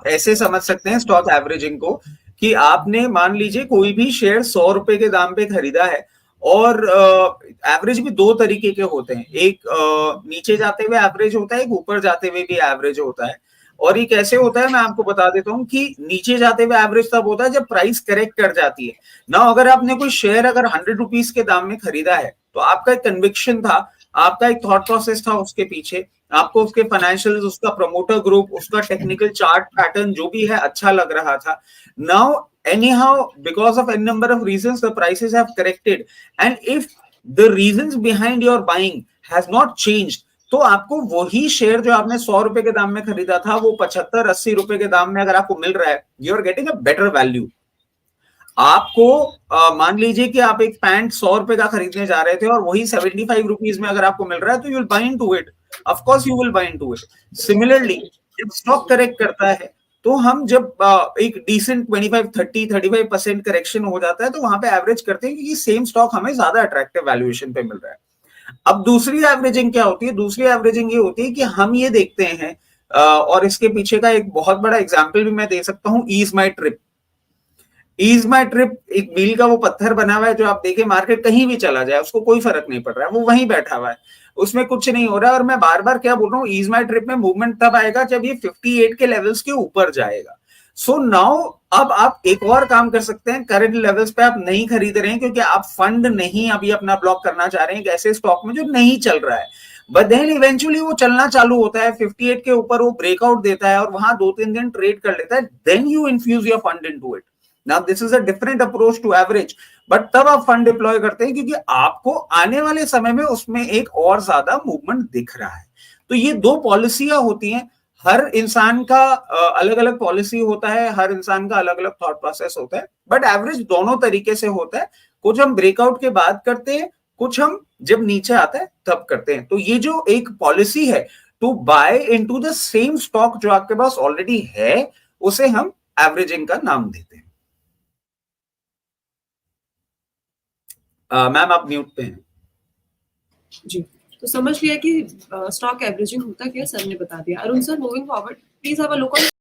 आप ऐसे समझ सकते हैं स्टॉक एवरेजिंग को कि आपने मान लीजिए कोई भी शेयर 100 रुपए के दाम पे खरीदा है और एवरेज भी दो तरीके के होते हैं, एक नीचे जाते हुए एवरेज होता है, एक ऊपर जाते हुए भी एवरेज होता है। और ये कैसे होता है मैं आपको बता देता हूँ कि नीचे जाते हुए एवरेज तब होता है जब प्राइस करेक्ट कर जाती है ना। अगर आपने कोई शेयर अगर 100 रुपीज के दाम में खरीदा है तो आपका एक कन्विक्शन था, आपका एक थॉट प्रोसेस था उसके पीछे, आपको उसके फाइनेंशियल्स, उसका प्रमोटर ग्रुप, उसका टेक्निकल चार्ट पैटर्न जो भी है अच्छा लग रहा था। Now anyhow because of n number of reasons the prices have corrected, and if the reasons behind your buying has not changed, तो आपको वही शेयर जो आपने 100 रुपए के दाम में खरीदा था वो 75-80 रुपए के दाम में अगर आपको मिल रहा है, you are getting a better value. आपको मान लीजिए कि आप एक पैंट 100 रुपए का खरीदने जा रहे थे और वही 75 रुपीज में अगर आपको मिल रहा है तो you will buy into it, of course you will buy into it. Similarly जब स्टॉक करेक्ट करता है तो हम जब एक डिसेंट 25-30-35% करेक्शन हो जाता है तो वहां पे एवरेज करते हैं क्योंकि सेम स्टॉक हमें ज्यादा अट्रैक्टिव वैल्यूएशन पे मिल रहा है। अब दूसरी एवरेजिंग क्या होती है? दूसरी एवरेजिंग ये होती है कि हम ये देखते हैं और इसके पीछे का एक बहुत बड़ा एग्जाम्पल भी मैं दे सकता हूं, ईज माई ट्रिप। ईज माई ट्रिप एक मील का वो पत्थर बना हुआ है जो आप देखे मार्केट कहीं भी चला जाए उसको कोई फर्क नहीं पड़ रहा है, वो वहीं बैठा हुआ है, उसमें कुछ नहीं हो रहा है। और मैं बार बार क्या बोल रहा हूँ, ईज माई ट्रिप में मूवमेंट तब आएगा जब ये 58 के लेवल्स के ऊपर जाएगा। सो नाउ अब आप एक और काम कर सकते हैं, करंट लेवल्स पे आप नहीं खरीद रहे हैं क्योंकि आप फंड नहीं अभी अपना ब्लॉक करना चाह रहे हैं ऐसे स्टॉक में जो नहीं चल रहा है, बट देन इवेंचुअली वो चलना चालू होता है, 58 के ऊपर वो ब्रेकआउट देता है और वहां 2-3 दिन ट्रेड कर लेता है, then you infuse your fund into it. Now this is a different approach to average, but तब आप फंड डिप्लॉय करते हैं क्योंकि आपको आने वाले समय में उसमें एक और ज्यादा मूवमेंट दिख रहा है। तो ये दो पॉलिसियां होती हैं, हर इंसान का अलग अलग पॉलिसी होता है, हर इंसान का अलग अलग थॉट प्रोसेस होता है, बट एवरेज दोनों तरीके से होता है। कुछ हम ब्रेकआउट के बाद करते हैं, कुछ हम जब नीचे आता है तब करते हैं। तो ये जो एक पॉलिसी है to buy into the same stock जो आपके पास ऑलरेडी है, उसे हम एवरेजिंग का नाम देते हैं। मैम आप म्यूट पे हैं। जी, तो समझ लिया कि स्टॉक एवरेजिंग होता क्या, सर ने बता दिया। Arun sir, moving forward please have a look on